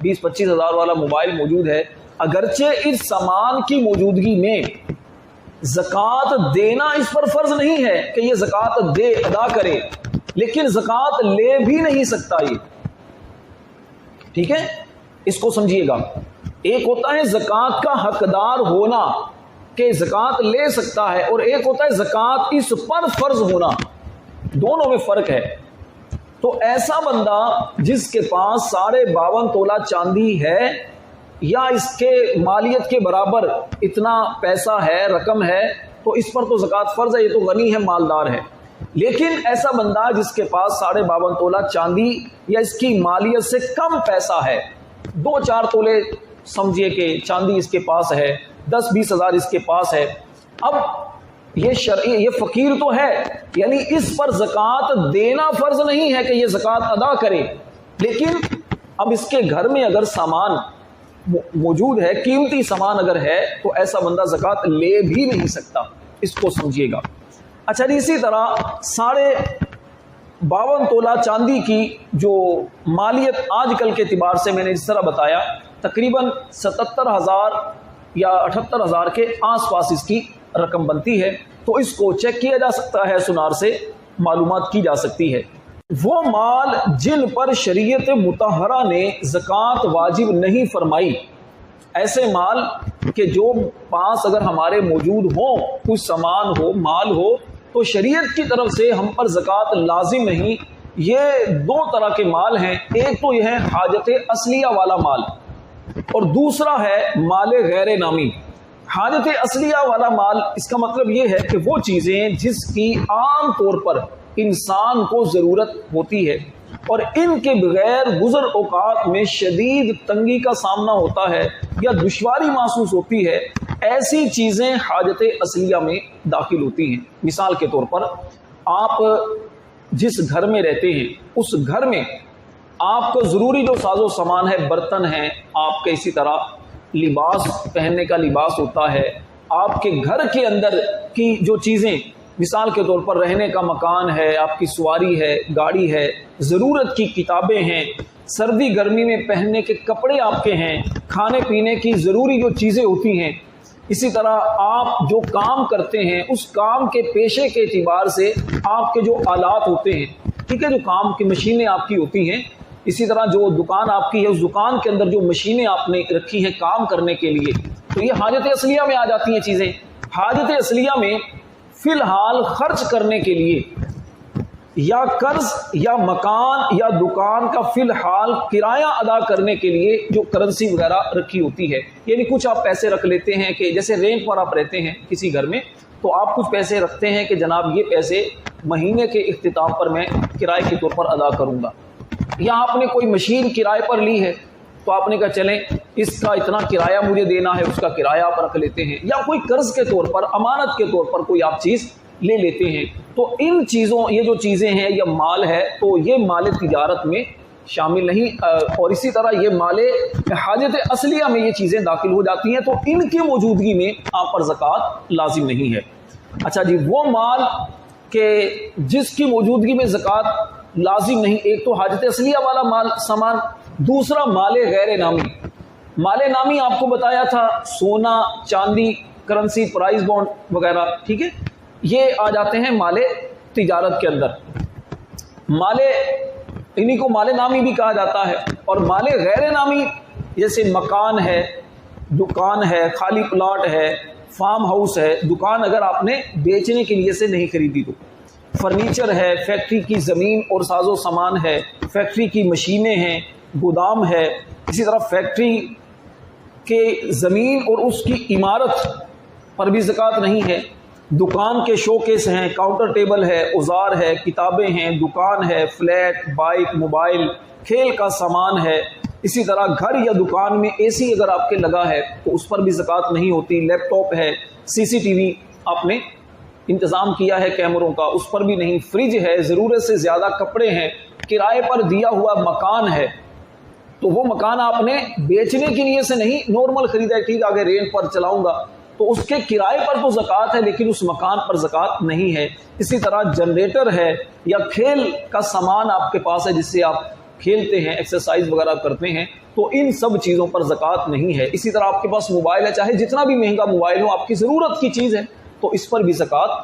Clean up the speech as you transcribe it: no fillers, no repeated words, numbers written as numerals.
20-25 ہزار والا موبائل موجود ہے، اگرچہ اس سامان کی موجودگی میں زکوٰۃ دینا اس پر فرض نہیں ہے کہ یہ زکوٰۃ ادا کرے، لیکن زکوٰۃ لے بھی نہیں سکتا یہ، ٹھیک ہے، اس کو سمجھیے گا۔ ایک ہوتا ہے زکوٰۃ کا حقدار ہونا کہ زکوٰۃ لے سکتا ہے، اور ایک ہوتا ہے زکوٰۃ اس پر فرض ہونا، دونوں میں فرق ہے۔ تو ایسا بندہ جس کے پاس 52.5 تولہ چاندی ہے یا اس کے مالیت کے برابر اتنا پیسہ ہے، رقم ہے، تو اس پر تو زکوٰۃ فرض ہے، یہ تو غنی ہے، مالدار ہے۔ لیکن ایسا بندہ جس کے پاس 52.5 تولہ چاندی یا اس کی مالیت سے کم پیسہ ہے، 2-4 تولے سمجھیے کہ چاندی اس کے پاس ہے، 10-20 ہزار اس کے پاس ہے، اب یہ فقیر تو ہے، یعنی اس پر زکوٰۃ دینا فرض نہیں ہے کہ یہ زکوٰۃ ادا کرے، لیکن اب اس کے گھر میں اگر سامان موجود ہے، قیمتی سامان اگر ہے، تو ایسا بندہ زکوٰۃ لے بھی نہیں سکتا، اس کو سمجھیے گا۔ اچھا جی، اسی طرح 52 تولہ چاندی کی جو مالیت آج کل کے اعتبار سے میں نے جس طرح بتایا تقریباً 77,000 یا 78,000 کے آس پاس اس کی رقم بنتی ہے، تو اس کو چیک کیا جا سکتا ہے، سنار سے معلومات کی جا سکتی ہے۔ وہ مال جن پر شریعت مطہرہ نے زکوٰۃ واجب نہیں فرمائی، ایسے مال کہ جو پاس اگر ہمارے موجود ہوں، کچھ سامان ہو، مال ہو، تو شریعت کی طرف سے ہم پر زکوٰۃ لازم نہیں۔ یہ 2 طرح کے مال ہیں، ایک تو یہ ہے حاجت اصلیہ والا مال، اور دوسرا ہے مال غیر نامی۔ حاجت اصلیہ والا مال، اس کا مطلب یہ ہے کہ وہ چیزیں جس کی عام طور پر انسان کو ضرورت ہوتی ہے اور ان کے بغیر گزر اوقات میں شدید تنگی کا سامنا ہوتا ہے یا دشواری محسوس ہوتی ہے، ایسی چیزیں حاجت اصلیہ میں داخل ہوتی ہیں۔ مثال کے طور پر آپ جس گھر میں رہتے ہیں، اس گھر میں آپ کو ضروری جو ساز و سامان ہے، برتن ہیں آپ کے، اسی طرح لباس پہننے کا لباس ہوتا ہے، آپ کے گھر کے اندر کی جو چیزیں، مثال کے طور پر رہنے کا مکان ہے، آپ کی سواری ہے، گاڑی ہے، ضرورت کی کتابیں ہیں، سردی گرمی میں پہننے کے کپڑے آپ کے ہیں، کھانے پینے کی ضروری جو چیزیں ہوتی ہیں، اسی طرح آپ جو کام کرتے ہیں اس کام کے پیشے کے اعتبار سے آپ کے جو آلات ہوتے ہیں، ٹھیک ہے، جو کام کی مشینیں آپ کی ہوتی ہیں، اسی طرح جو دکان آپ کی ہے، اس دکان کے اندر جو مشینیں آپ نے رکھی ہیں کام کرنے کے لیے، تو یہ حاجت اصلیہ میں آ جاتی ہیں چیزیں۔ حاجت اصلیہ میں فی الحال خرچ کرنے کے لیے یا قرض یا مکان یا دکان کا فی الحال کرایہ ادا کرنے کے لیے جو کرنسی وغیرہ رکھی ہوتی ہے، یعنی کچھ آپ پیسے رکھ لیتے ہیں کہ جیسے رینٹ پر آپ رہتے ہیں کسی گھر میں، تو آپ کچھ پیسے رکھتے ہیں کہ جناب یہ پیسے مہینے کے اختتام پر میں کرائے کے طور پر ادا کروں گا، یا آپ نے کوئی مشین کرائے پر لی ہے تو آپ نے کہا چلیں اس کا اتنا کرایہ مجھے دینا ہے، اس کا کرایہ آپ رکھ لیتے ہیں، یا کوئی قرض کے طور پر، امانت کے طور پر کوئی آپ چیز لے لیتے ہیں، تو ان چیزوں، یہ جو چیزیں ہیں یا مال ہے، تو یہ مال تجارت میں شامل نہیں، اور اسی طرح یہ مال حاجت اصلیہ میں یہ چیزیں داخل ہو جاتی ہیں، تو ان کی موجودگی میں آپ پر زکوٰۃ لازم نہیں ہے۔ اچھا جی، وہ مال کہ جس کی موجودگی میں زکوٰۃ لازم نہیں، ایک تو حاجت اصلیہ والا مال سامان، دوسرا مال غیر نامی۔ مال نامی آپ کو بتایا تھا سونا، چاندی، کرنسی، پرائز بانڈ وغیرہ، ٹھیک ہے، یہ آ جاتے ہیں مال تجارت کے اندر۔ انہی کو مال نامی بھی کہا جاتا ہے۔ اور مال غیر نامی جیسے مکان ہے، دکان ہے، خالی پلاٹ ہے، فارم ہاؤس ہے، دکان اگر آپ نے بیچنے کے لیے سے نہیں خریدی تو، فرنیچر ہے، فیکٹری کی زمین اور ساز و سامان ہے، فیکٹری کی مشینیں ہیں، گودام ہے، اسی طرح فیکٹری کے زمین اور اس کی عمارت پر بھی زکوٰۃ نہیں ہے، دکان کے شو کیس ہیں، کاؤنٹر ٹیبل ہے، اوزار ہے، کتابیں ہیں، دکان ہے، فلیٹ، بائک، موبائل، کھیل کا سامان ہے، اسی طرح گھر یا دکان میں اے سی اگر آپ کے لگا ہے تو اس پر بھی زکوٰۃ نہیں ہوتی، لیپ ٹاپ ہے، سی سی ٹی وی آپ نے انتظام کیا ہے کیمروں کا، اس پر بھی نہیں، فریج ہے، ضرورت سے زیادہ کپڑے ہیں، کرائے پر دیا ہوا مکان ہے، تو وہ مکان آپ نے بیچنے کے لیے سے نہیں، نارمل خریدا ہے، ٹھیک آگے رینٹ پر چلاؤں گا، تو اس کے کرائے پر تو زکوٰۃ ہے لیکن اس مکان پر زکوٰۃ نہیں ہے۔ اسی طرح جنریٹر ہے یا کھیل کا سامان آپ کے پاس ہے جس سے آپ کھیلتے ہیں، ایکسرسائز وغیرہ کرتے ہیں، تو ان سب چیزوں پر زکوٰۃ نہیں ہے۔ اسی طرح آپ کے پاس موبائل ہے، چاہے جتنا بھی مہنگا موبائل ہو، آپ کی ضرورت کی چیز ہے، تو اس پر بھی زکوٰۃ